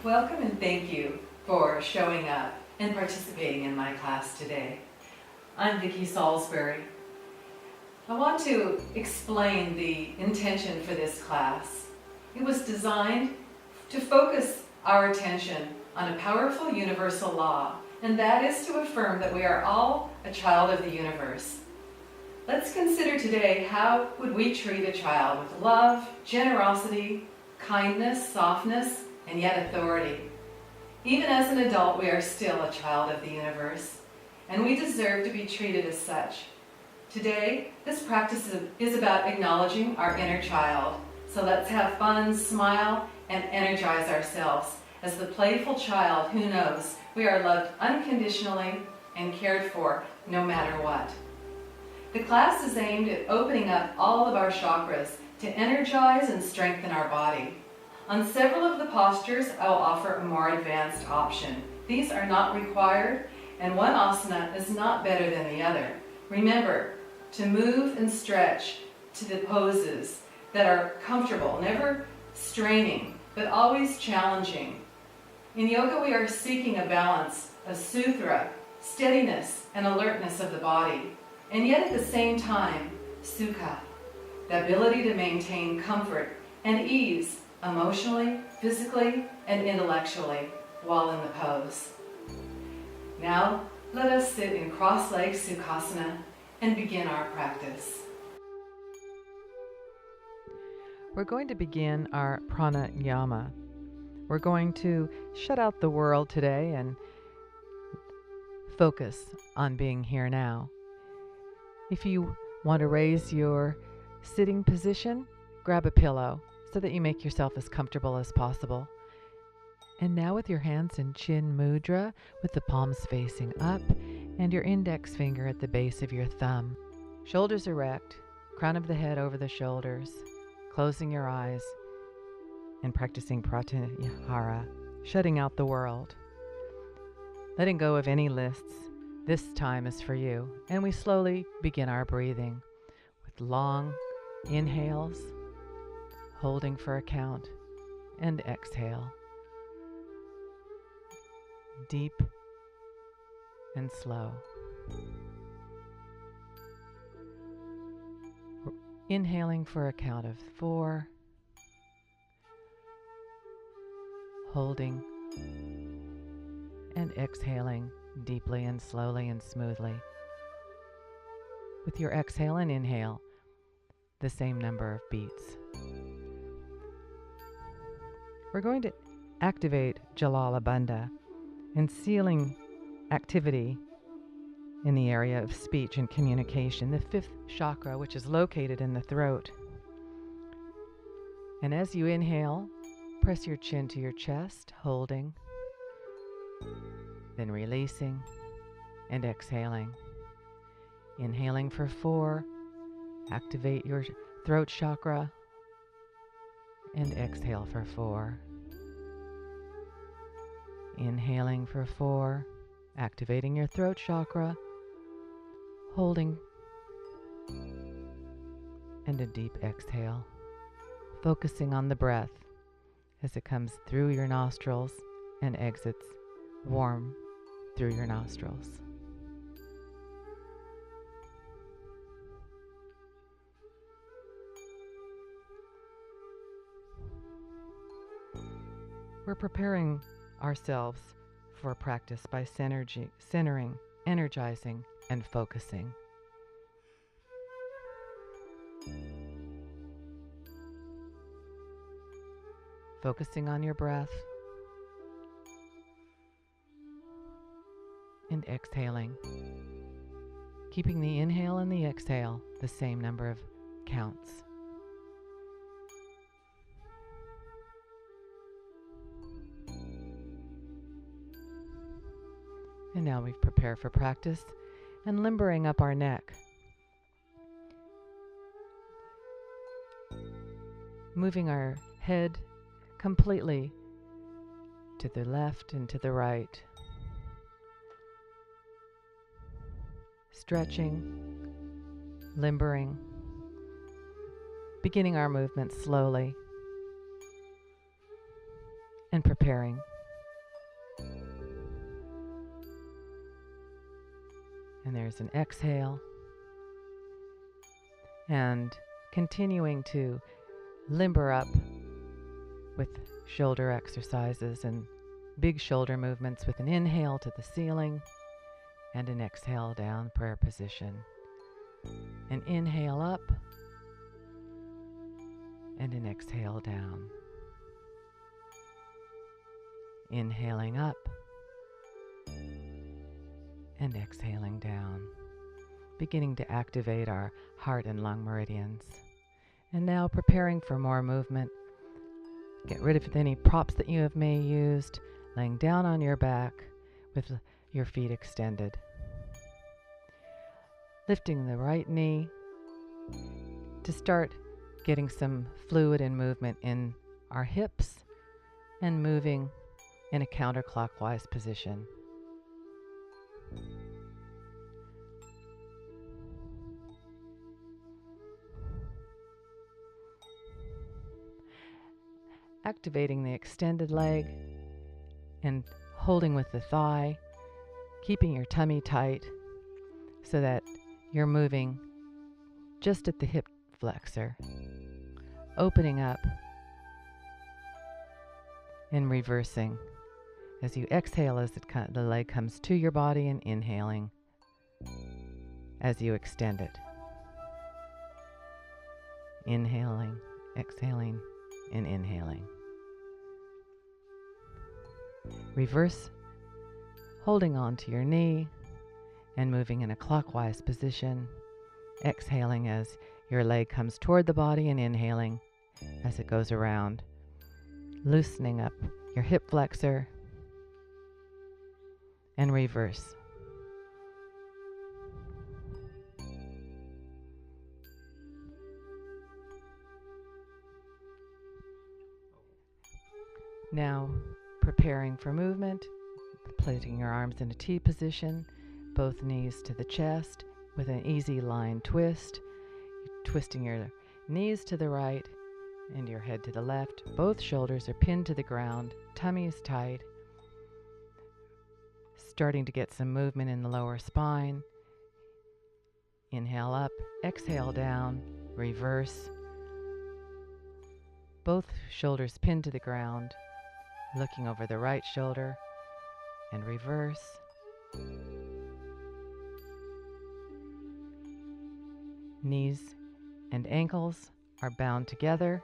Welcome and thank you for showing up and participating in my class today. I'm Vicki Salisbry. I want to explain the intention for this class. It was designed to focus our attention on a powerful universal law, and that is to affirm that we are all a child of the universe. Let's consider today how would we treat a child with love, generosity, kindness, softness, and yet authority. Even as an adult, we are still a child of the universe, and we deserve to be treated as such. Today, this practice is about acknowledging our inner child. So let's have fun, smile, and energize ourselves as the playful child who knows we are loved unconditionally and cared for no matter what. The class is aimed at opening up all of our chakras to energize and strengthen our body. On several of the postures, I will offer a more advanced option. These are not required, and one asana is not better than the other. Remember to move and stretch to the poses that are comfortable, never straining, but always challenging. In yoga, we are seeking a balance of sutra, steadiness, and alertness of the body, and yet at the same time, sukha, the ability to maintain comfort and ease emotionally, physically, and intellectually while in the pose. Now, let us sit in cross-legged Sukhasana and begin our practice. We're going to begin our pranayama. We're going to shut out the world today and focus on being here now. If you want to raise your sitting position, grab a pillow so that you make yourself as comfortable as possible. And now with your hands in chin mudra, with the palms facing up and your index finger at the base of your thumb. Shoulders erect, crown of the head over the shoulders, closing your eyes and practicing pratyahara, shutting out the world. Letting go of any lists. This time is for you. And we slowly begin our breathing with long inhales, holding for a count, and exhale. Deep and slow. Inhaling for a count of 4, holding, and exhaling deeply and slowly and smoothly. With your exhale and inhale, the same number of beats. We're going to activate Jalalabandha and sealing activity in the area of speech and communication, the 5th chakra, which is located in the throat. And as you inhale, press your chin to your chest, holding, then releasing and exhaling. Inhaling for 4, activate your throat chakra, and exhale for 4. Inhaling for 4, activating your throat chakra, holding, and a deep exhale, focusing on the breath as it comes through your nostrils and exits warm through your nostrils. We're preparing ourselves for practice by centering, energizing, and focusing. Focusing on your breath and exhaling. Keeping the inhale and the exhale the same number of counts. And now we prepare for practice and limbering up our neck. Moving our head completely to the left and to the right. Stretching, limbering, beginning our movement slowly and preparing. And there's an exhale. And continuing to limber up with shoulder exercises and big shoulder movements with an inhale to the ceiling and an exhale down, prayer position. An inhale up and an exhale down. Inhaling up and exhaling down, beginning to activate our heart and lung meridians. And now preparing for more movement. Get rid of any props that you may have used, laying down on your back with your feet extended. Lifting the right knee to start getting some fluid and movement in our hips and moving in a counterclockwise position. Activating the extended leg and holding with the thigh, keeping your tummy tight so that you're moving just at the hip flexor, opening up and reversing as you exhale as the leg comes to your body, and inhaling as you extend it. Inhaling, exhaling, and inhaling. Reverse, holding on to your knee and moving in a clockwise position, exhaling as your leg comes toward the body and inhaling as it goes around, loosening up your hip flexor and reverse. Now, preparing for movement, placing your arms in a T position, both knees to the chest with an easy line twist, twisting your knees to the right and your head to the left. Both shoulders are pinned to the ground, tummy is tight. Starting to get some movement in the lower spine. Inhale up, exhale down, reverse. Both shoulders pinned to the ground, looking over the right shoulder and reverse. Knees and ankles are bound together.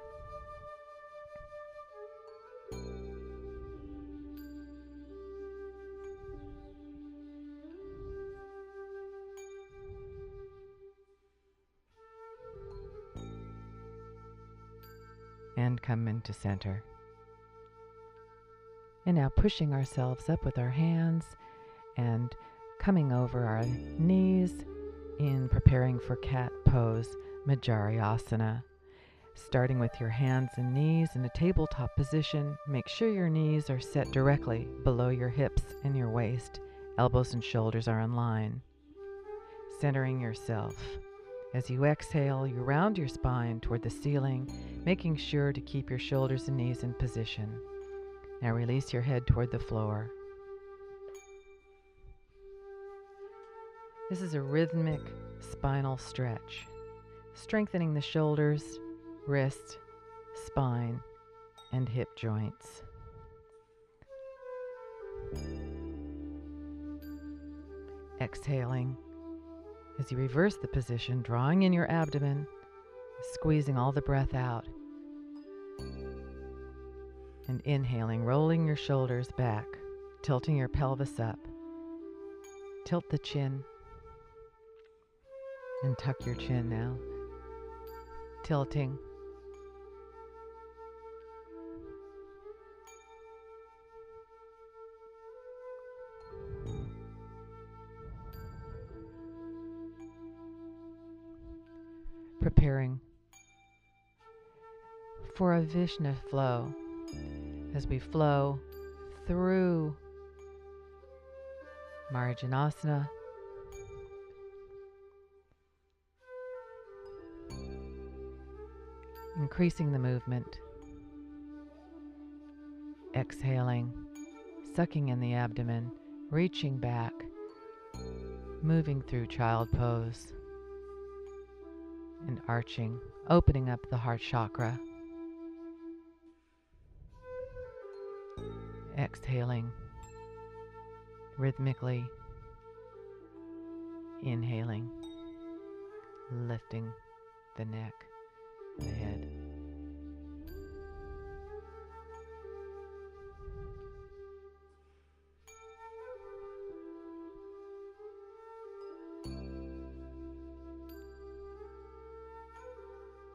And come into center. And now pushing ourselves up with our hands and coming over our knees in preparing for cat pose, Majariasana. Starting with your hands and knees in a tabletop position, make sure your knees are set directly below your hips and your waist. Elbows and shoulders are in line. Centering yourself. As you exhale, you round your spine toward the ceiling, making sure to keep your shoulders and knees in position. Now release your head toward the floor. This is a rhythmic spinal stretch, strengthening the shoulders, wrists, spine, and hip joints. Exhaling as you reverse the position, drawing in your abdomen, squeezing all the breath out. And inhaling, rolling your shoulders back, tilting your pelvis up. Tilt the chin and tuck your chin now. Tilting. Preparing for a Vishnu flow as we flow through Marjanasana, increasing the movement, Exhaling, sucking in the abdomen, reaching back, moving through child pose, and arching, opening up the heart chakra. Exhaling, rhythmically, inhaling, lifting the neck, the head.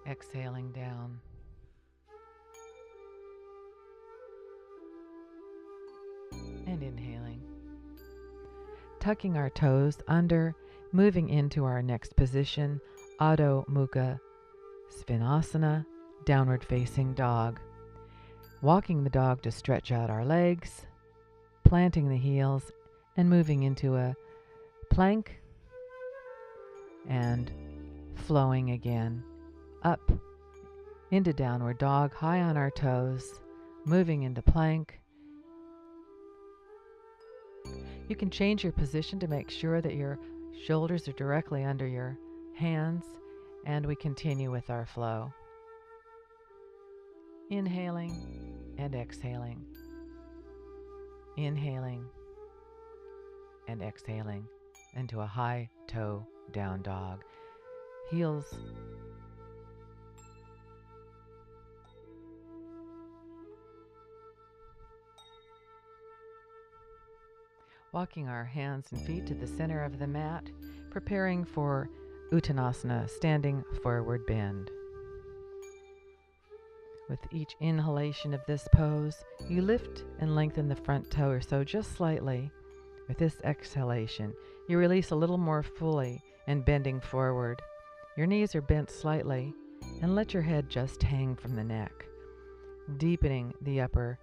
Exhaling down. And inhaling. Tucking our toes under, moving into our next position, Adho Mukha Svanasana, downward facing dog. Walking the dog to stretch out our legs, planting the heels, and moving into a plank and flowing again up into downward dog, high on our toes, moving into plank. You can change your position to make sure that your shoulders are directly under your hands, and we continue with our flow. Inhaling and exhaling. Inhaling and exhaling into a high toe down dog. Heels walking our hands and feet to the center of the mat, preparing for Uttanasana, standing forward bend. With each inhalation of this pose, you lift and lengthen the front toe or so just slightly. With this exhalation, you release a little more fully and bending forward. Your knees are bent slightly, and let your head just hang from the neck, deepening the upper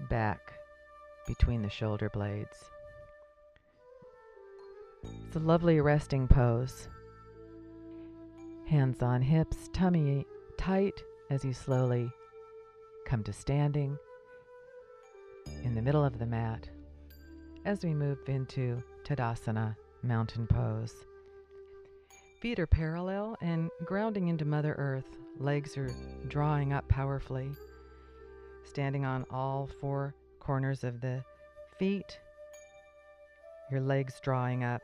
back between the shoulder blades. It's a lovely resting pose. Hands on hips, tummy tight as you slowly come to standing in the middle of the mat as we move into Tadasana, mountain pose. Feet are parallel and grounding into Mother Earth. Legs are drawing up powerfully, standing on all four corners of the feet, your legs drawing up,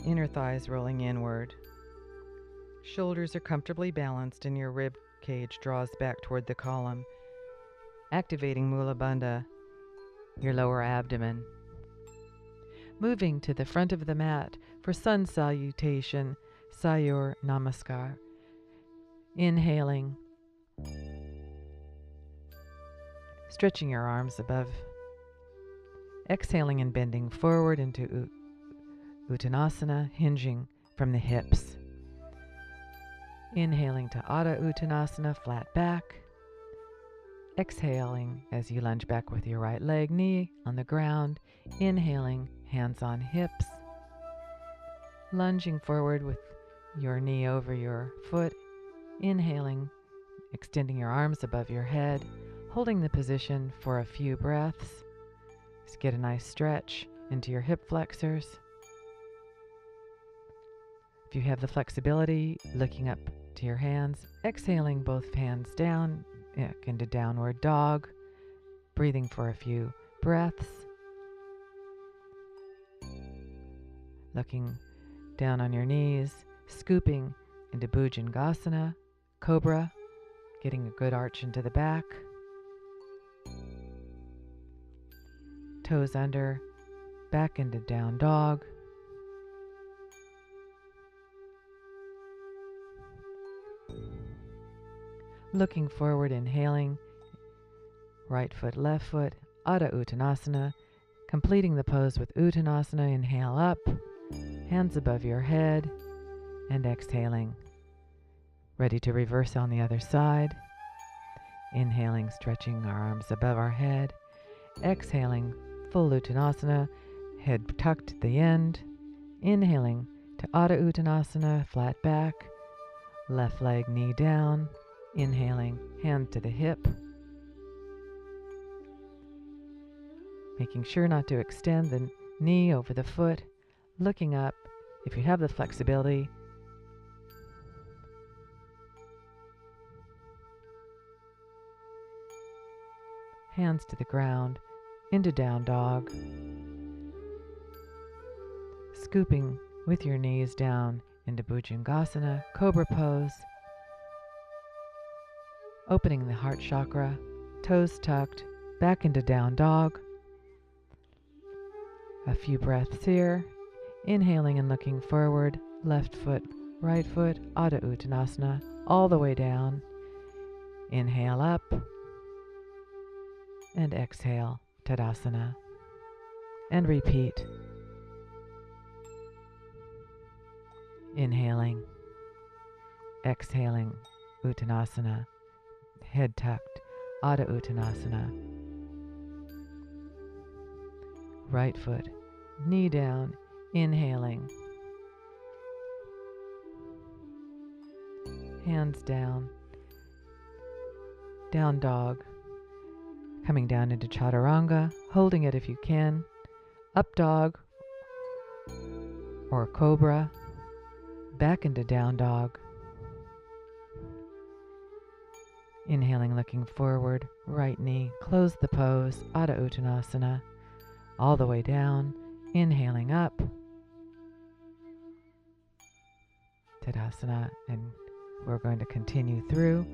inner thighs rolling inward. Shoulders are comfortably balanced and your rib cage draws back toward the column, activating Mula Bandha, your lower abdomen. Moving to the front of the mat for sun salutation, Sayur Namaskar. Inhaling, stretching your arms above. Exhaling and bending forward into Uttanasana, hinging from the hips. Inhaling to Adho Uttanasana, flat back. Exhaling as you lunge back with your right leg, knee on the ground. Inhaling, hands on hips. Lunging forward with your knee over your foot. Inhaling, extending your arms above your head, holding the position for a few breaths. Just get a nice stretch into your hip flexors. If you have the flexibility, looking up to your hands, exhaling both hands down into downward dog, breathing for a few breaths. Looking down on your knees, scooping into Bhujangasana, Cobra, getting a good arch into the back. Toes under, back into down dog. Looking forward, inhaling, right foot, left foot, Adho Uttanasana, completing the pose with Uttanasana. Inhale up, hands above your head, and exhaling. Ready to reverse on the other side. Inhaling, stretching our arms above our head. Exhaling, full Uttanasana, head tucked at the end. Inhaling to Adho Uttanasana, flat back, left leg, knee down. Inhaling, hand to the hip. making sure not to extend the knee over the foot, looking up if you have the flexibility. Hands to the ground, into down dog. Scooping with your knees down into Bhujangasana, cobra pose. Opening the heart chakra, toes tucked, back into down dog. A few breaths here. Inhaling and looking forward, left foot, right foot, Adho Uttanasana, all the way down. Inhale up and exhale, Tadasana. And repeat. Inhaling, exhaling, Uttanasana, head tucked, Adho Uttanasana. Right foot, knee down, inhaling. Hands down, down dog. Coming down into Chaturanga, holding it if you can. Up dog or cobra. Back into down dog. Inhaling, looking forward, right knee, close the pose, Adho Uttanasana, all the way down. Inhaling up, Tadasana, and we're going to continue through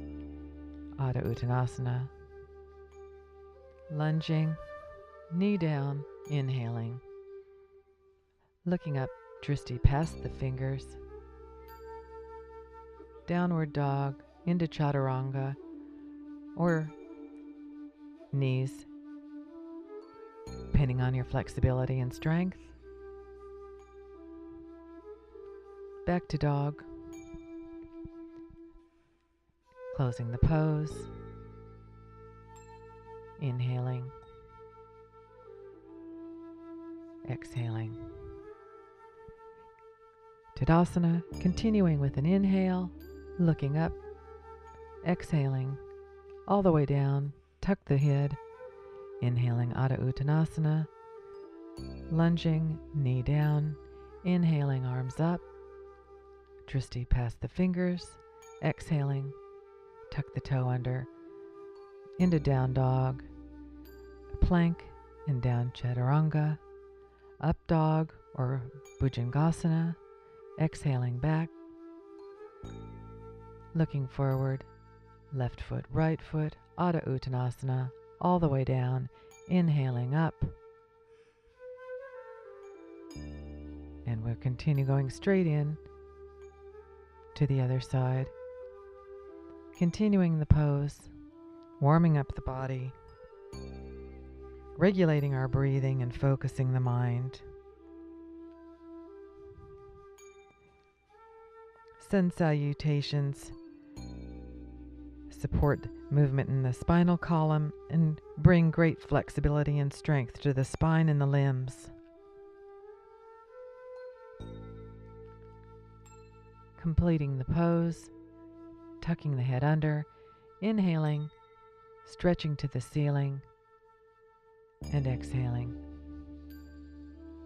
Adho Uttanasana. Lunging, knee down, inhaling. Looking up, Drishti past the fingers. Downward dog into Chaturanga or knees, depending on your flexibility and strength. Back to dog. Closing the pose. Inhaling. Exhaling. Tadasana, continuing with an inhale, looking up, exhaling, all the way down, tuck the head, inhaling Adho Uttanasana, lunging, knee down, inhaling, arms up, Drishti past the fingers, exhaling, tuck the toe under, into down dog, plank and down Chaturanga, up dog or Bhujangasana, exhaling back, looking forward, left foot, right foot, Adho Uttanasana, all the way down, inhaling up. And we'll continue going straight in to the other side. Continuing the pose, warming up the body, regulating our breathing and focusing the mind. Sun salutations support movement in the spinal column and bring great flexibility and strength to the spine and the limbs. Completing the pose, tucking the head under, inhaling, stretching to the ceiling, and exhaling.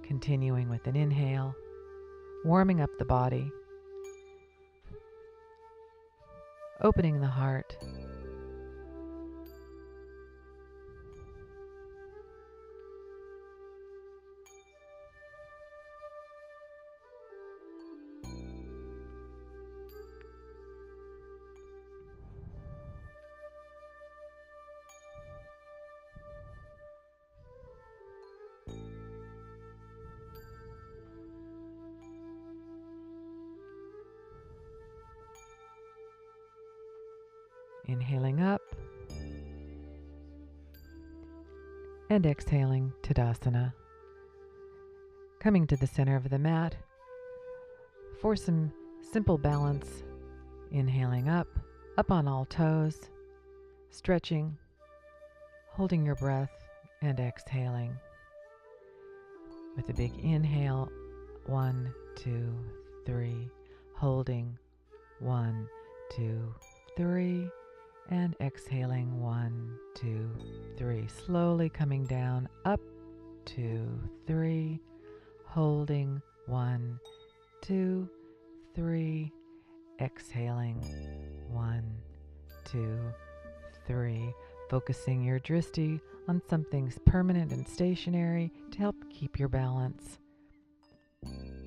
Continuing with an inhale, warming up the body, opening the heart, inhaling up and exhaling Tadasana. Coming to the center of the mat for some simple balance. Inhaling up on all toes, stretching, holding your breath, and exhaling. With a big inhale, 1, 2, 3, holding, 1, 2, 3, and exhaling, 1, 2, 3. Slowly coming down, up 2, 3. Holding 1, 2, 3. Exhaling 1, 2, 3. Focusing your drishti on something permanent and stationary to help keep your balance.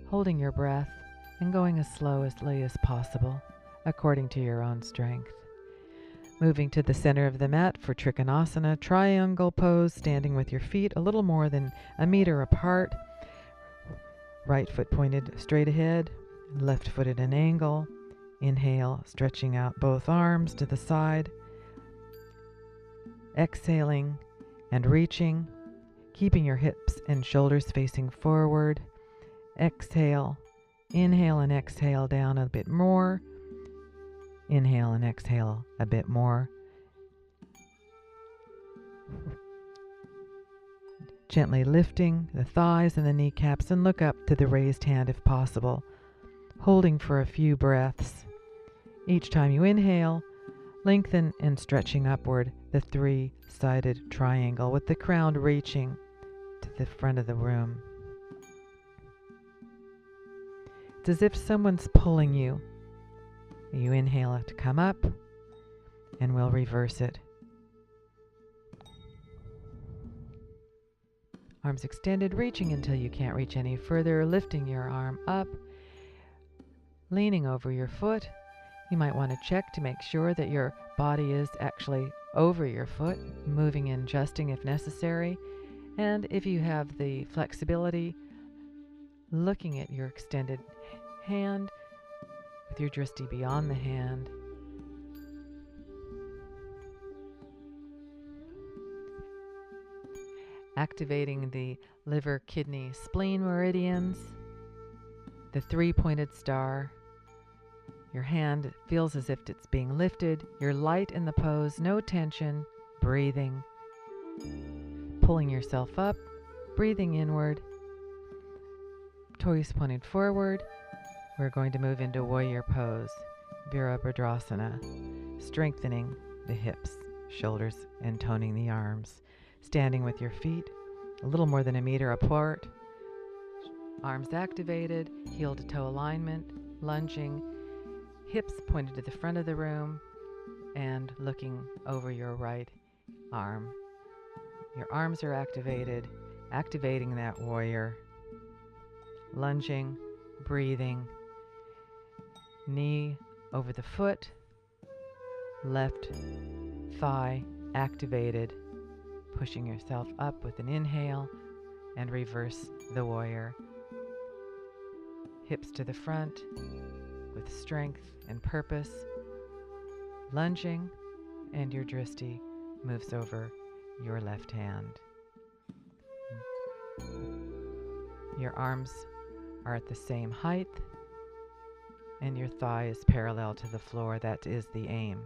Holding your breath and going as slowly as possible, according to your own strength. Moving to the center of the mat for Trikonasana, triangle pose, standing with your feet a little more than a meter apart. Right foot pointed straight ahead, left foot at an angle. Inhale, stretching out both arms to the side. Exhaling and reaching, keeping your hips and shoulders facing forward. Exhale, inhale and exhale down a bit more. Inhale and exhale a bit more. Gently lifting the thighs and the kneecaps and look up to the raised hand if possible, holding for a few breaths. Each time you inhale, lengthen and stretching upward the three-sided triangle with the crown reaching to the front of the room. It's as if someone's pulling you. You inhale to come up, and we'll reverse it. Arms extended, reaching until you can't reach any further, lifting your arm up, leaning over your foot. You might want to check to make sure that your body is actually over your foot, moving and adjusting if necessary. And if you have the flexibility, looking at your extended hand with your drishti beyond the hand. Activating the liver, kidney, spleen meridians, the three-pointed star. Your hand feels as if it's being lifted. You're light in the pose, no tension, breathing. Pulling yourself up, breathing inward. Toes pointed forward. We're going to move into warrior pose, Virabhadrasana, strengthening the hips, shoulders, and toning the arms. Standing with your feet a little more than a meter apart. Arms activated, heel to toe alignment, lunging, hips pointed to the front of the room, and looking over your right arm. Your arms are activated, activating that warrior. Lunging, breathing, knee over the foot, left thigh activated, pushing yourself up with an inhale and reverse the warrior. Hips to the front with strength and purpose, lunging, and your drishti moves over your left hand. Your arms are at the same height, and your thigh is parallel to the floor. That is the aim.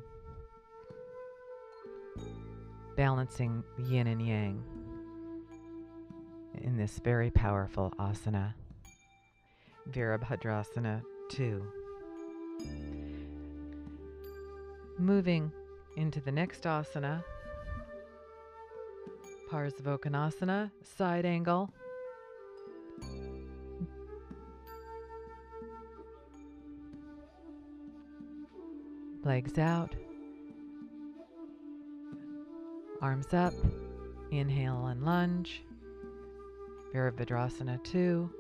Balancing yin and yang in this very powerful asana. Virabhadrasana 2. Moving into the next asana, Parsvakonasana, side angle. Legs out, arms up, inhale and lunge. Virabhadrasana 2,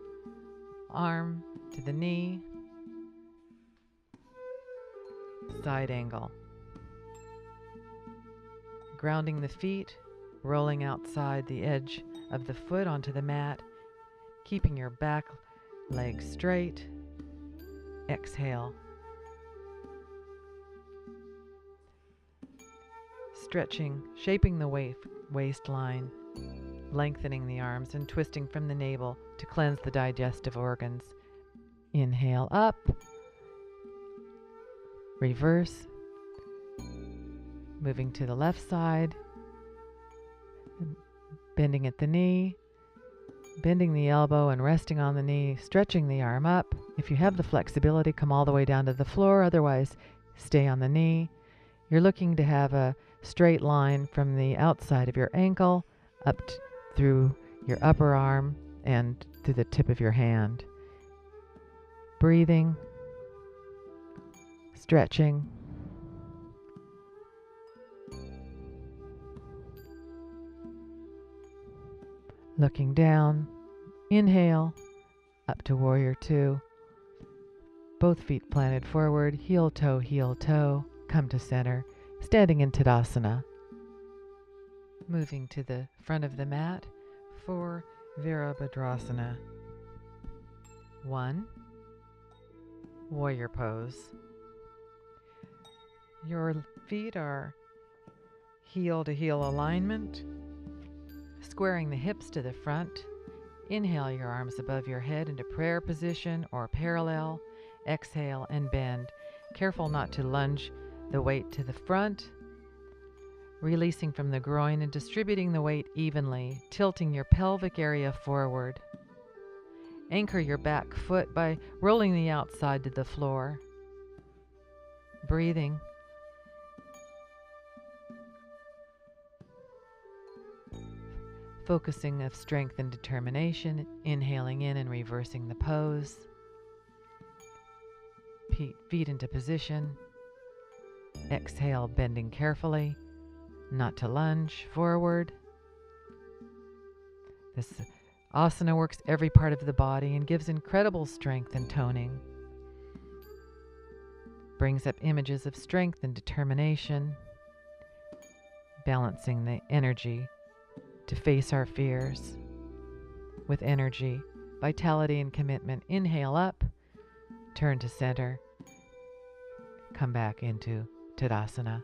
arm to the knee, side angle. Grounding the feet, rolling outside the edge of the foot onto the mat, keeping your back leg straight. Exhale. Stretching, shaping the waistline, lengthening the arms and twisting from the navel to cleanse the digestive organs. Inhale up, reverse, moving to the left side, bending at the knee, bending the elbow and resting on the knee, stretching the arm up. If you have the flexibility, come all the way down to the floor, otherwise stay on the knee. You're looking to have a straight line from the outside of your ankle up through your upper arm and to the tip of your hand. Breathing, stretching, looking down. Inhale, up to warrior two. Both feet planted forward, heel toe, come to center, standing in Tadasana. Moving to the front of the mat for Virabhadrasana. 1. Warrior pose. Your feet are heel to heel alignment, squaring the hips to the front. Inhale your arms above your head into prayer position or parallel. Exhale and bend. Careful not to lunge the weight to the front. Releasing from the groin and distributing the weight evenly, tilting your pelvic area forward. Anchor your back foot by rolling the outside to the floor. Breathing. Focusing of strength and determination, inhaling in and reversing the pose. Feet into position. Exhale, bending carefully, not to lunge forward. This asana works every part of the body and gives incredible strength and toning. Brings up images of strength and determination, balancing the energy to face our fears with energy, vitality, and commitment. Inhale up, turn to center, come back into Tadasana.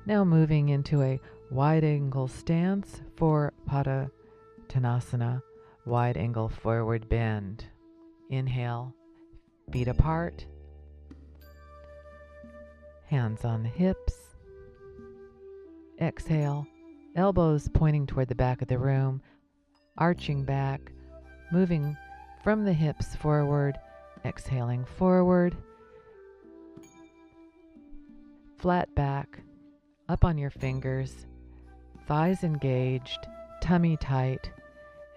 Now moving into a wide angle stance for Padottanasana, wide angle forward bend. Inhale, feet apart, hands on the hips. Exhale, elbows pointing toward the back of the room, arching back, moving from the hips forward, exhaling forward, flat back, up on your fingers, thighs engaged, tummy tight,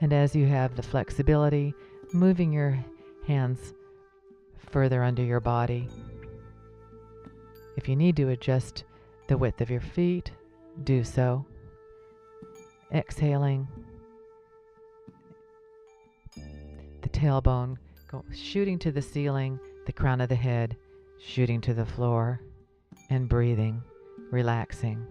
and as you have the flexibility, moving your hands further under your body. If you need to adjust the width of your feet, do so. Exhaling, the tailbone shooting to the ceiling, the crown of the head shooting to the floor, and breathing, relaxing.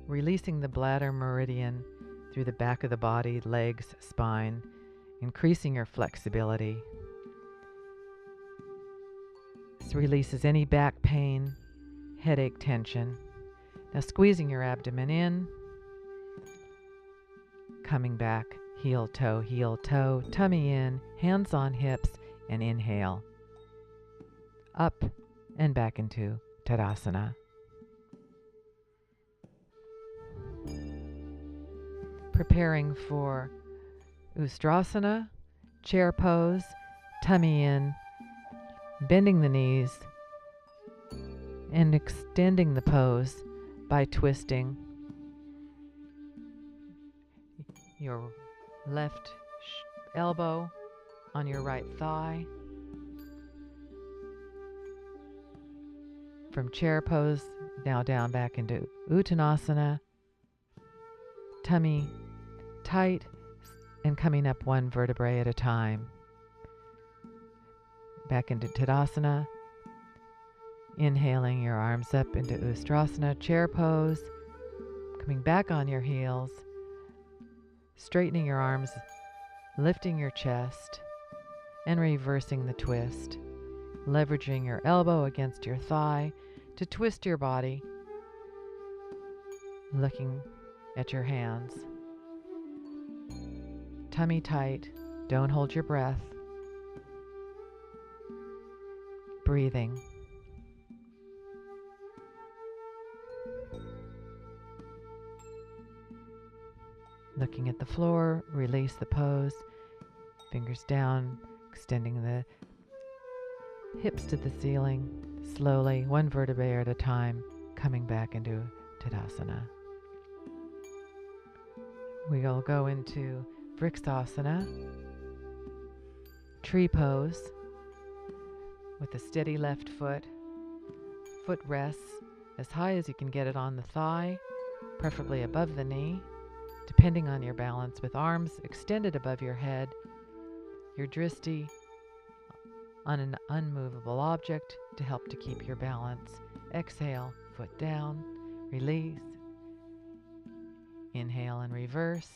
Releasing the bladder meridian through the back of the body, legs, spine, increasing your flexibility. This releases any back pain, headache, tension. Now squeezing your abdomen in, coming back, heel toe, tummy in, hands on hips, and inhale. Up and back into Tadasana. Preparing for Ustrasana, chair pose, tummy in, bending the knees, and extending the pose by twisting your left elbow on your right thigh. From chair pose, now down back into Uttanasana, tummy tight and coming up one vertebrae at a time. Back into Tadasana, inhaling your arms up into Ustrasana, chair pose, coming back on your heels, straightening your arms, lifting your chest, and reversing the twist, leveraging your elbow against your thigh to twist your body, looking at your hands. Tummy tight, don't hold your breath. Breathing. Looking at the floor, release the pose, fingers down, extending the hips to the ceiling, slowly, one vertebrae at a time, coming back into Tadasana. We'll go into Vrksasana, tree pose, with a steady left foot. Foot rests as high as you can get it on the thigh, preferably above the knee, depending on your balance, with arms extended above your head, your dristi on an unmovable object to help to keep your balance. Exhale, foot down, release. Inhale and reverse.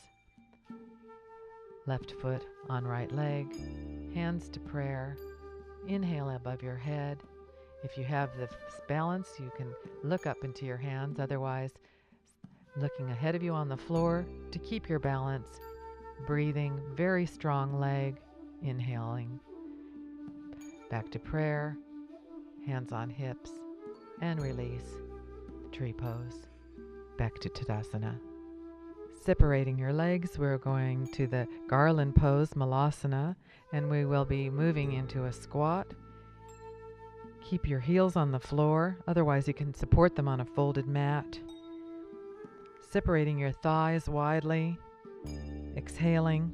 Left foot on right leg, hands to prayer. Inhale above your head. If you have the balance, you can look up into your hands. Otherwise, looking ahead of you on the floor to keep your balance. Breathing, very strong leg. Inhaling. Back to prayer. Hands on hips. And release. Tree pose. Back to Tadasana. Separating your legs, we're going to the garland pose, Malasana, and we will be moving into a squat. Keep your heels on the floor, otherwise you can support them on a folded mat. Separating your thighs widely, exhaling.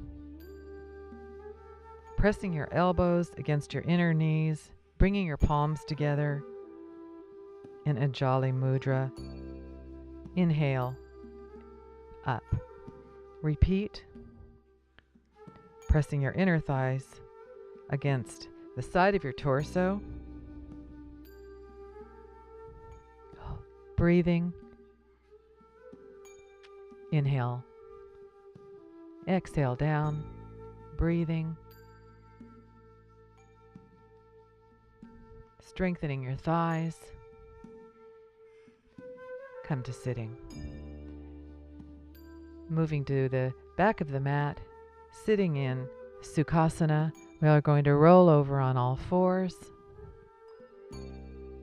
Pressing your elbows against your inner knees, bringing your palms together in Anjali Mudra. Inhale, up. Repeat, pressing your inner thighs against the side of your torso. Breathing. Inhale. Exhale down. Breathing. Strengthening your thighs. Come to sitting. Moving to the back of the mat, sitting in Sukhasana. We are going to roll over on all fours.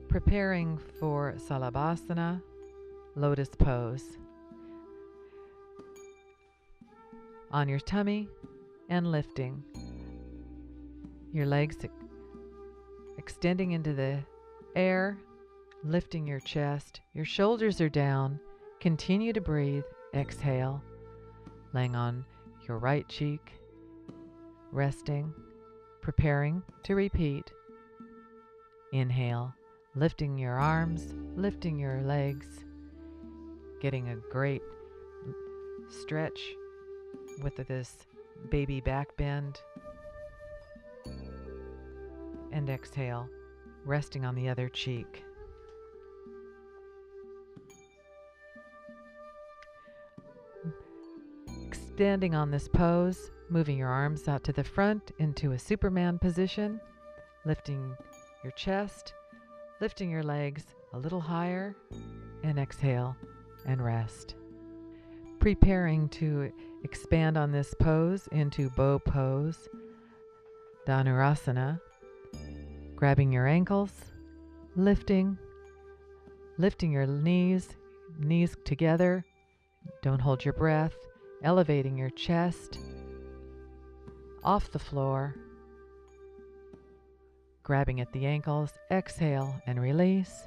Preparing for Salabhasana, lotus pose. On your tummy and lifting. Your legs extending into the air, lifting your chest. Your shoulders are down. Continue to breathe. Exhale. Laying on your right cheek, resting, preparing to repeat. Inhale, lifting your arms, lifting your legs, getting a great stretch with this baby back bend. And exhale, resting on the other cheek. Standing on this pose, moving your arms out to the front into a Superman position, lifting your chest, lifting your legs a little higher, and exhale and rest. Preparing to expand on this pose into bow pose, Dhanurasana, grabbing your ankles, lifting your knees together, don't hold your breath. Elevating your chest off the floor, grabbing at the ankles, exhale and release,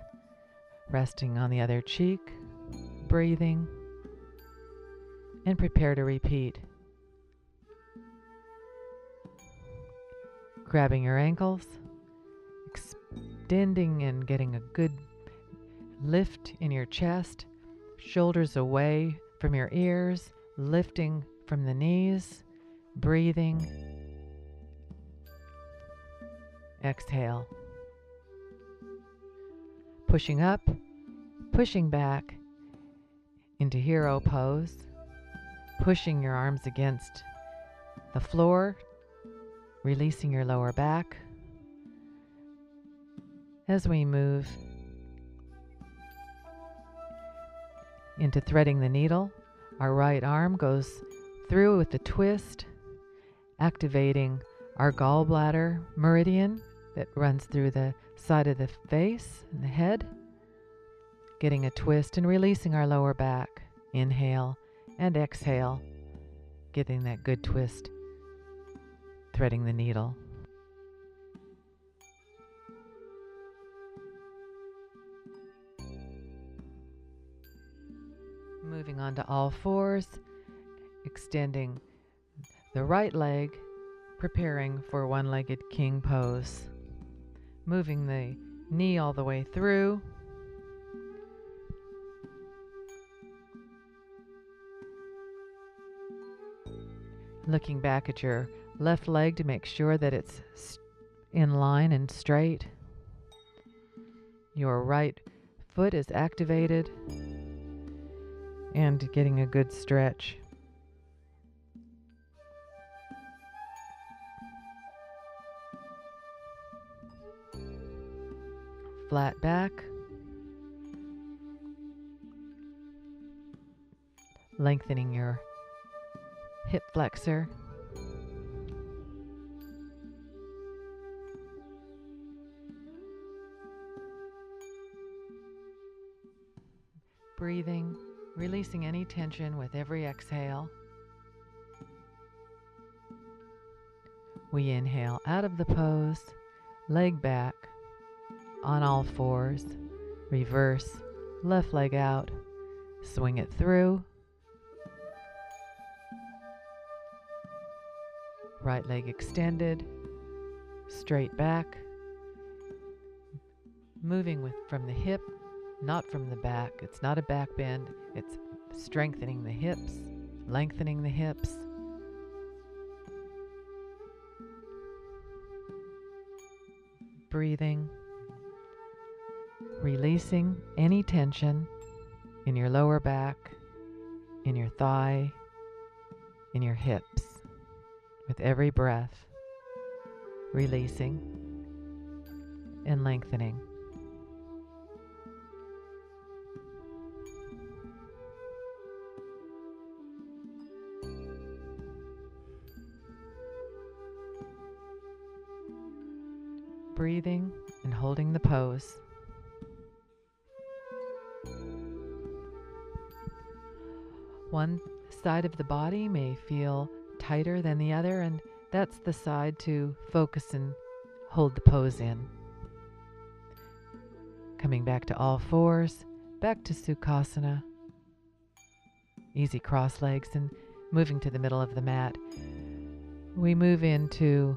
resting on the other cheek, breathing, and prepare to repeat. Grabbing your ankles, extending and getting a good lift in your chest, shoulders away from your ears, lifting from the knees, breathing. Exhale. Pushing up, pushing back into hero pose, pushing your arms against the floor, releasing your lower back. As we move into threading the needle, our right arm goes through with the twist, activating our gallbladder meridian that runs through the side of the face and the head, getting a twist and releasing our lower back. Inhale and exhale, getting that good twist, threading the needle. Moving on to all fours, extending the right leg, preparing for one-legged king pose. Moving the knee all the way through. Looking back at your left leg to make sure that it's in line and straight. Your right foot is activated and getting a good stretch. Flat back. Lengthening your hip flexor. Breathing, releasing any tension with every exhale. We inhale out of the pose, leg back, on all fours, reverse, left leg out, swing it through, right leg extended, straight back, moving from the hip, not from the back. It's not a back bend, it's strengthening the hips, lengthening the hips. Breathing, releasing any tension in your lower back, in your thigh, in your hips. With every breath, releasing and lengthening. Breathing and holding the pose. One side of the body may feel tighter than the other, and that's the side to focus and hold the pose in. Coming back to all fours, back to Sukhasana. Easy cross legs and moving to the middle of the mat. We move into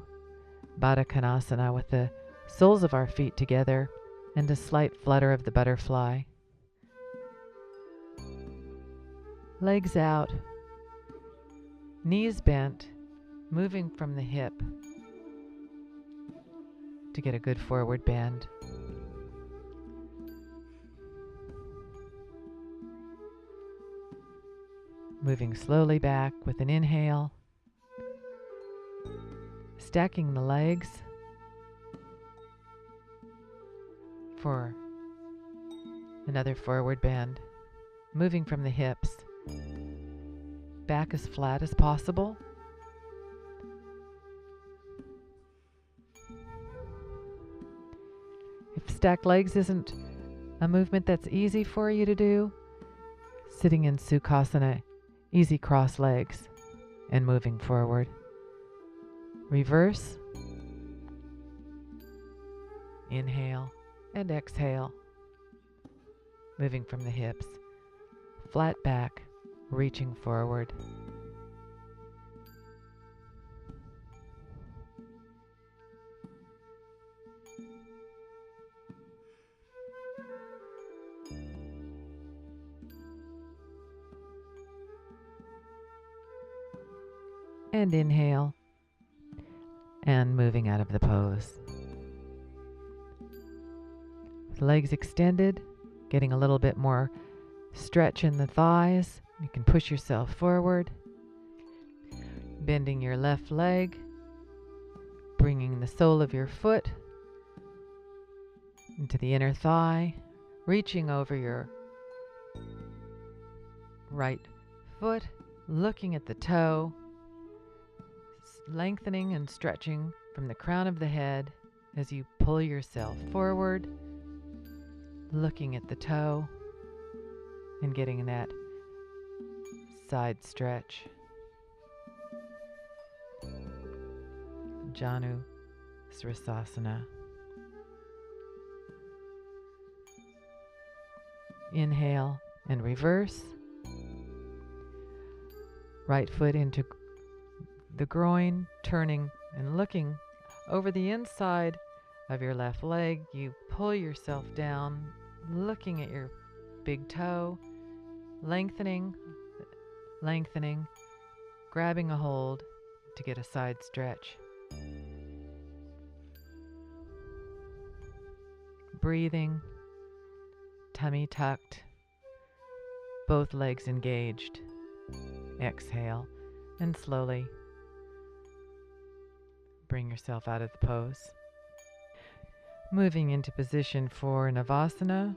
Baddha Konasana with the soles of our feet together and a slight flutter of the butterfly. Legs out, knees bent, moving from the hip to get a good forward bend. Moving slowly back with an inhale, stacking the legs for another forward bend, moving from the hips, back as flat as possible. If stacked legs isn't a movement that's easy for you to do, sitting in Sukhasana, easy cross legs and moving forward. Reverse, inhale and exhale, moving from the hips, flat back, reaching forward. And inhale, and moving out of the pose. With legs extended, getting a little bit more stretch in the thighs. You can push yourself forward, bending your left leg, bringing the sole of your foot into the inner thigh, reaching over your right foot, looking at the toe, lengthening and stretching from the crown of the head as you pull yourself forward, looking at the toe and getting that side stretch. Janu Srisasana. Inhale and reverse. Right foot into the groin, turning and looking over the inside of your left leg. You pull yourself down, looking at your big toe, lengthening, grabbing a hold to get a side stretch. Breathing, tummy tucked, both legs engaged. Exhale and slowly bring yourself out of the pose. Moving into position for Navasana,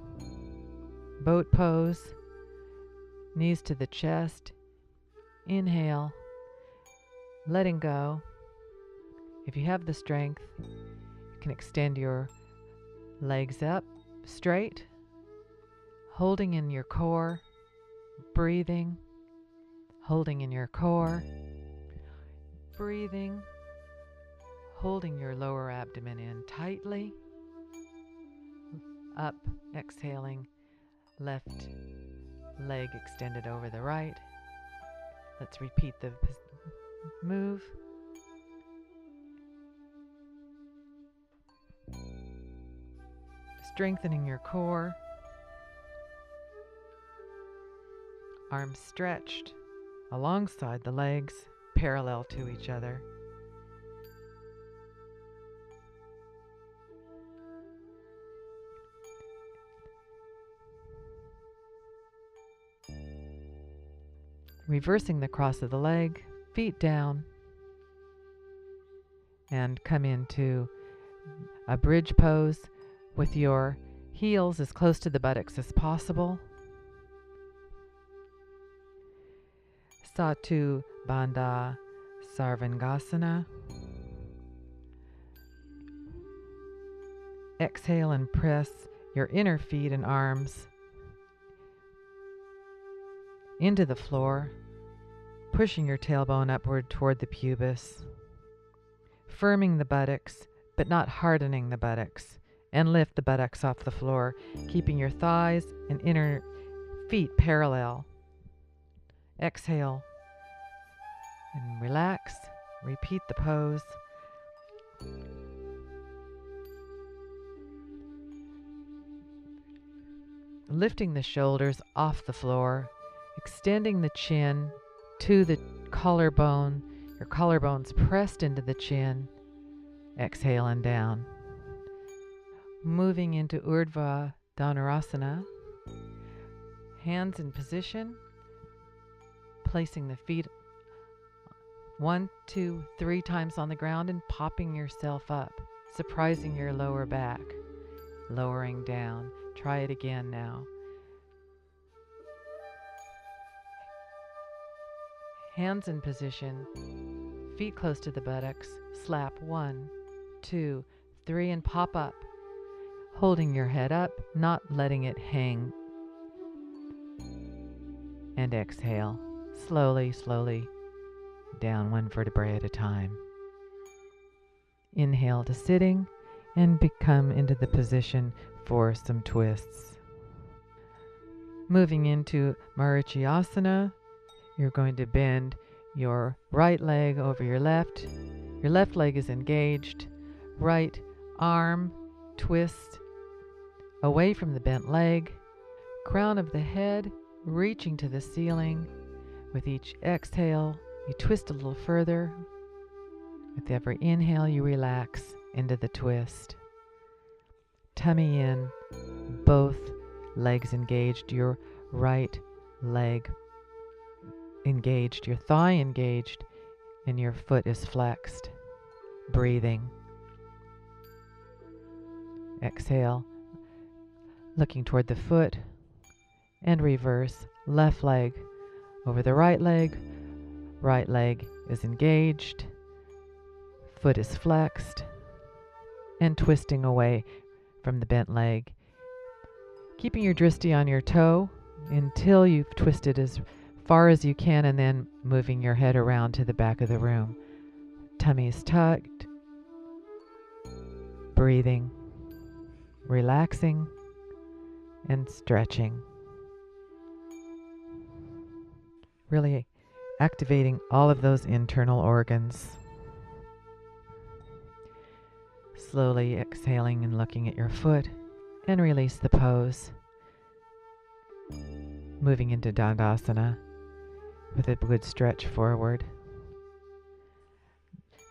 boat pose, knees to the chest. Inhale, letting go. If you have the strength, you can extend your legs up straight, holding in your core, breathing, holding in your core, breathing, holding your lower abdomen in tightly, up, exhaling, left leg extended over the right. Let's repeat the move. Strengthening your core, arms stretched alongside the legs, parallel to each other. Reversing the cross of the leg, feet down, and come into a bridge pose with your heels as close to the buttocks as possible. Satu Bandha Sarvangasana. Exhale and press your inner feet and arms into the floor, pushing your tailbone upward toward the pubis, firming the buttocks but not hardening the buttocks, and lift the buttocks off the floor, keeping your thighs and inner feet parallel. Exhale and relax. Repeat the pose. Lifting the shoulders off the floor, extending the chin to the collarbone, your collarbones pressed into the chin. Exhale and down. Moving into Urdhva Dhanurasana. Hands in position, placing the feet 1, 2, 3 times on the ground and popping yourself up, surprising your lower back, lowering down. Try it again now. Hands in position, feet close to the buttocks, slap 1, 2, 3 and pop up, holding your head up, not letting it hang. And exhale, slowly, slowly, down 1 vertebrae at a time. Inhale to sitting and become into the position for some twists. Moving into Marichyasana, you're going to bend your right leg over your left. Your left leg is engaged. Right arm twist away from the bent leg. Crown of the head reaching to the ceiling. With each exhale, you twist a little further. With every inhale, you relax into the twist. Tummy in, both legs engaged, your right leg engaged, your thigh engaged, and your foot is flexed. Breathing. Exhale, looking toward the foot, and reverse. Left leg over the right leg is engaged, foot is flexed, and twisting away from the bent leg. Keeping your drishti on your toe until you've twisted as far as you can, and then moving your head around to the back of the room. Tummy is tucked. Breathing, relaxing, and stretching. Really activating all of those internal organs. Slowly exhaling and looking at your foot, and release the pose. Moving into Dandasana with a good stretch forward.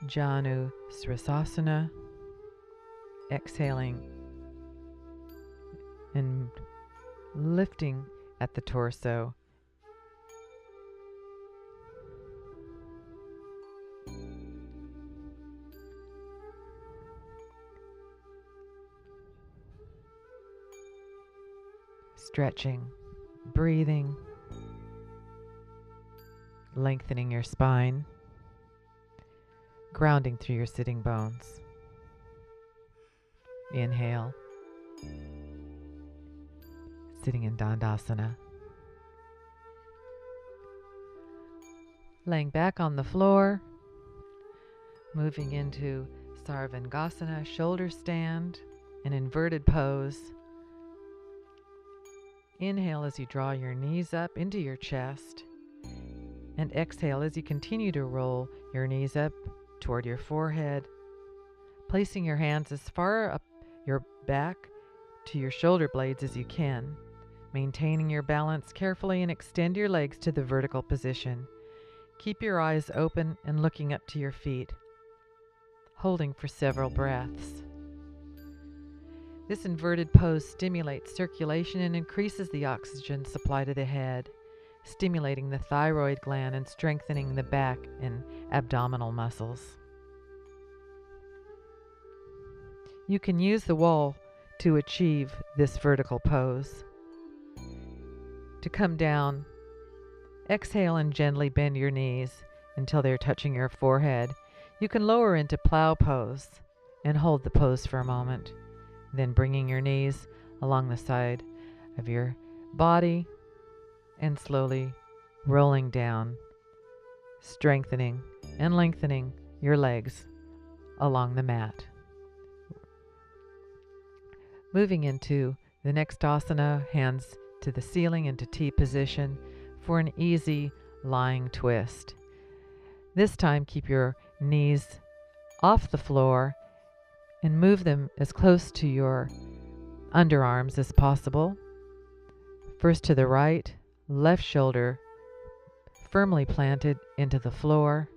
Janu Srasasana. Exhaling and lifting at the torso. Stretching, breathing, lengthening your spine, grounding through your sitting bones. Inhale, sitting in Dandasana. Laying back on the floor, moving into Sarvangasana, shoulder stand, an inverted pose. Inhale as you draw your knees up into your chest, and exhale as you continue to roll your knees up toward your forehead, placing your hands as far up your back to your shoulder blades as you can, maintaining your balance carefully, and extend your legs to the vertical position. Keep your eyes open and looking up to your feet, holding for several breaths. This inverted pose stimulates circulation and increases the oxygen supply to the head, stimulating the thyroid gland and strengthening the back and abdominal muscles. You can use the wall to achieve this vertical pose. To come down, exhale and gently bend your knees until they're touching your forehead. You can lower into plow pose and hold the pose for a moment. Then bringing your knees along the side of your body and slowly rolling down, strengthening and lengthening your legs along the mat. Moving into the next asana, hands to the ceiling into T position for an easy lying twist. This time keep your knees off the floor and move them as close to your underarms as possible. First to the right, left shoulder firmly planted into the floor.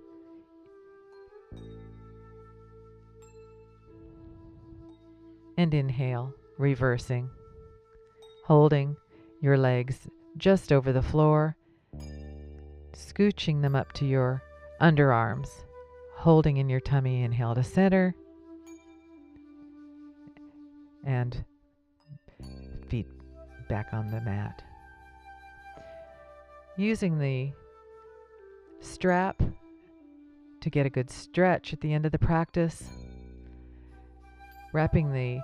And inhale, reversing, holding your legs just over the floor, scooching them up to your underarms, holding in your tummy. Inhale to center, and feet back on the mat. Using the strap to get a good stretch at the end of the practice, wrapping the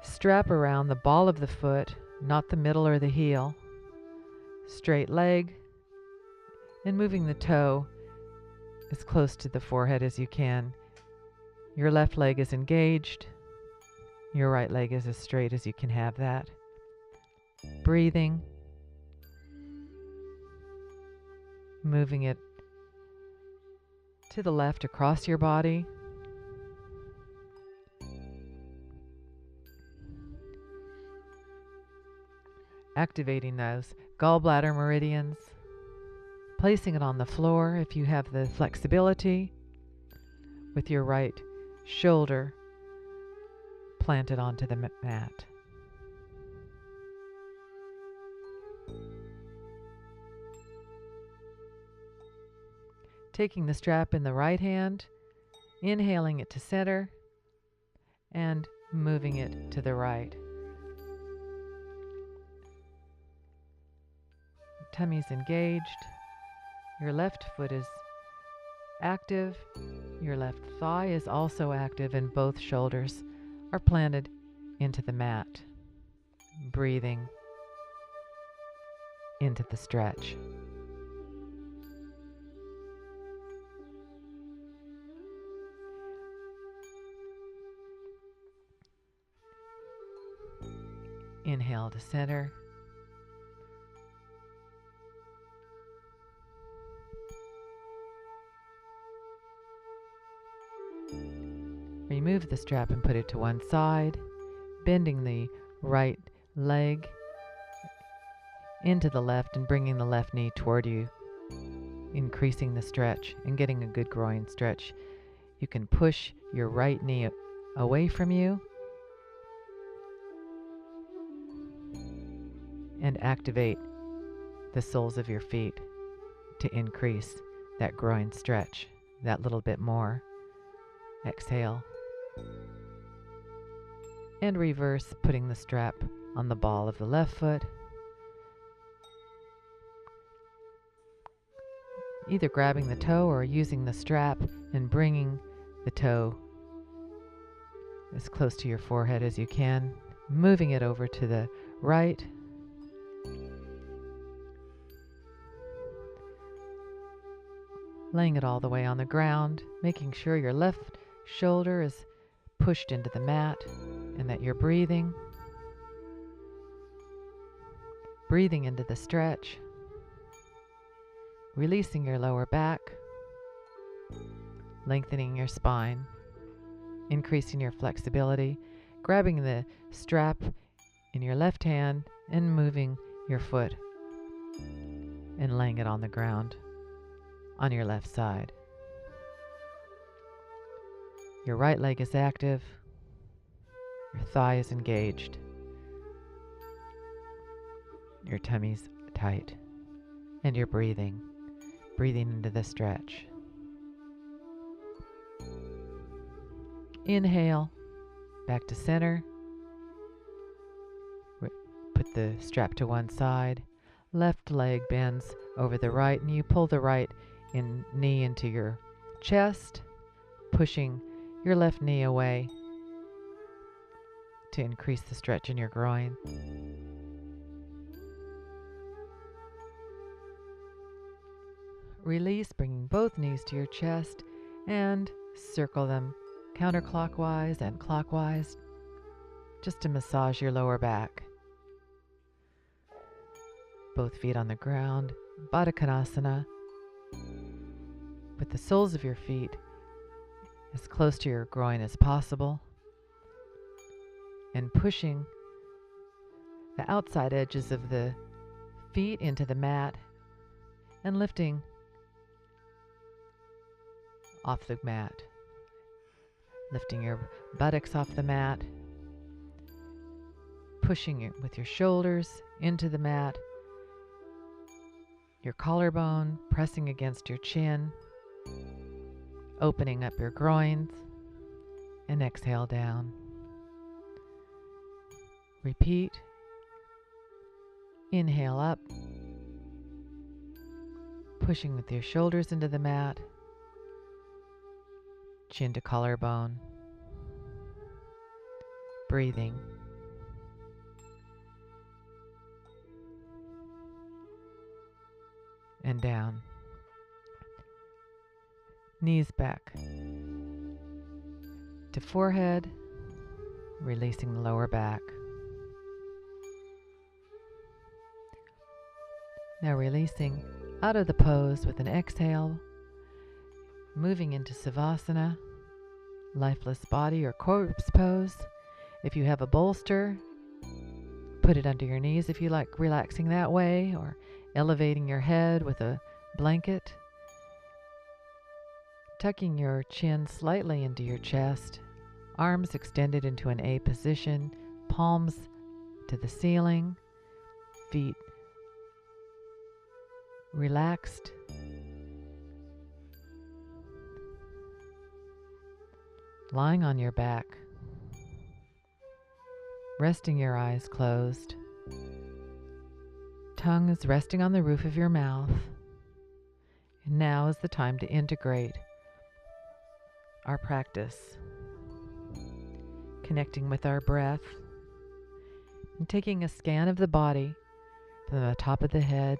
strap around the ball of the foot, not the middle or the heel, straight leg, and moving the toe as close to the forehead as you can. Your left leg is engaged. Your right leg is as straight as you can have that. Breathing. Moving it to the left across your body. Activating those gallbladder meridians. Placing it on the floor if you have the flexibility, with your right shoulder planted onto the mat. Taking the strap in the right hand, inhaling it to center, and moving it to the right. Tummy's engaged. Your left foot is active. Your left thigh is also active, and both shoulders are planted into the mat. Breathing into the stretch. Inhale to center. Remove the strap and put it to one side, bending the right leg into the left and bringing the left knee toward you, increasing the stretch and getting a good groin stretch. You can push your right knee away from you and activate the soles of your feet to increase that groin stretch that little bit more. Exhale. And reverse, putting the strap on the ball of the left foot. Either grabbing the toe or using the strap and bringing the toe as close to your forehead as you can, moving it over to the right. Laying it all the way on the ground, making sure your left shoulder is pushed into the mat and that you're breathing. Breathing into the stretch. Releasing your lower back. Lengthening your spine. Increasing your flexibility. Grabbing the strap in your left hand and moving your foot and laying it on the ground on your left side. Your right leg is active. Your thigh is engaged. Your tummy's tight. And you're breathing. Breathing into the stretch. Inhale. Back to center. Put the strap to one side. Left leg bends over the right and you pull the right knee into your chest, pushing your left knee away to increase the stretch in your groin. Release, bringing both knees to your chest and circle them counterclockwise and clockwise just to massage your lower back. Both feet on the ground, Baddha Konasana, with the soles of your feet as close to your groin as possible, and pushing the outside edges of the feet into the mat and lifting off the mat. Lifting your buttocks off the mat, pushing it with your shoulders into the mat, your collarbone pressing against your chin, opening up your groins, and exhale down. Repeat. Inhale up, pushing with your shoulders into the mat, chin to collarbone, breathing. And down. Knees back to forehead, releasing the lower back. Now releasing out of the pose with an exhale, moving into Savasana, lifeless body or corpse pose. If you have a bolster, put it under your knees if you like relaxing that way, or elevating your head with a blanket. Tucking your chin slightly into your chest, arms extended into an A position, palms to the ceiling, feet relaxed. Lying on your back, resting your eyes closed. Tongue is resting on the roof of your mouth. And now is the time to integrate our practice, connecting with our breath and taking a scan of the body from the top of the head,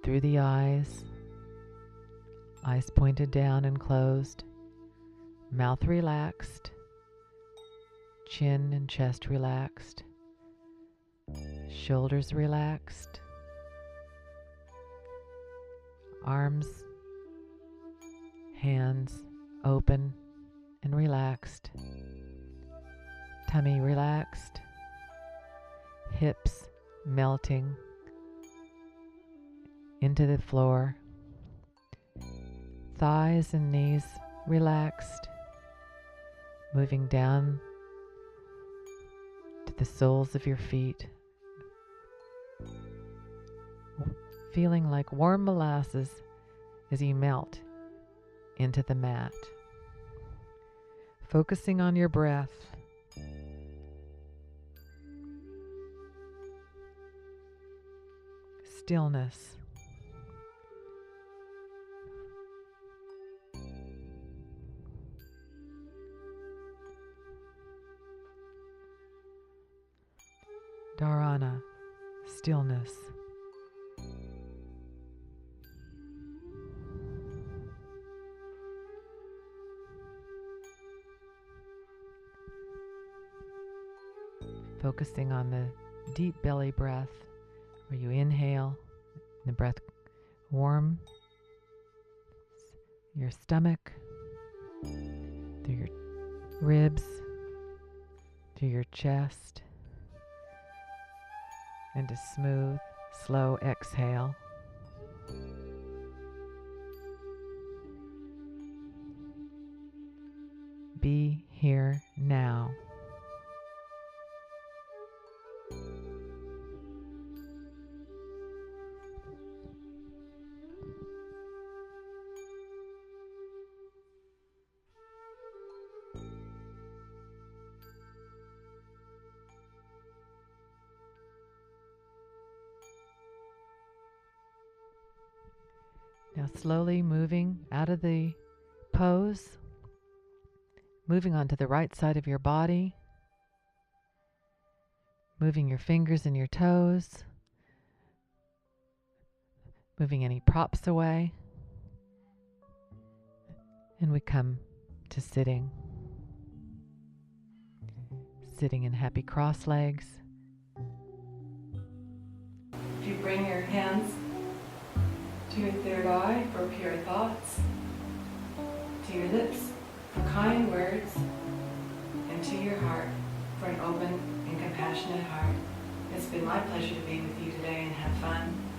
through the eyes pointed down and closed, mouth relaxed, chin and chest relaxed, shoulders relaxed, arms, hands, open and relaxed. Tummy relaxed. Hips melting into the floor. Thighs and knees relaxed, moving down to the soles of your feet, feeling like warm molasses as you melt into the mat. Focusing on your breath. Stillness. Dharana, stillness. Focusing on the deep belly breath, where you inhale, the breath warm your stomach, through your ribs, through your chest, and a smooth, slow exhale. Be here now. Now slowly moving out of the pose, moving onto the right side of your body, moving your fingers and your toes, moving any props away, and we come to sitting. Sitting in happy cross legs. If you bring your hands to your third eye for pure thoughts, to your lips for kind words, and to your heart for an open and compassionate heart. It's been my pleasure to be with you today and have fun.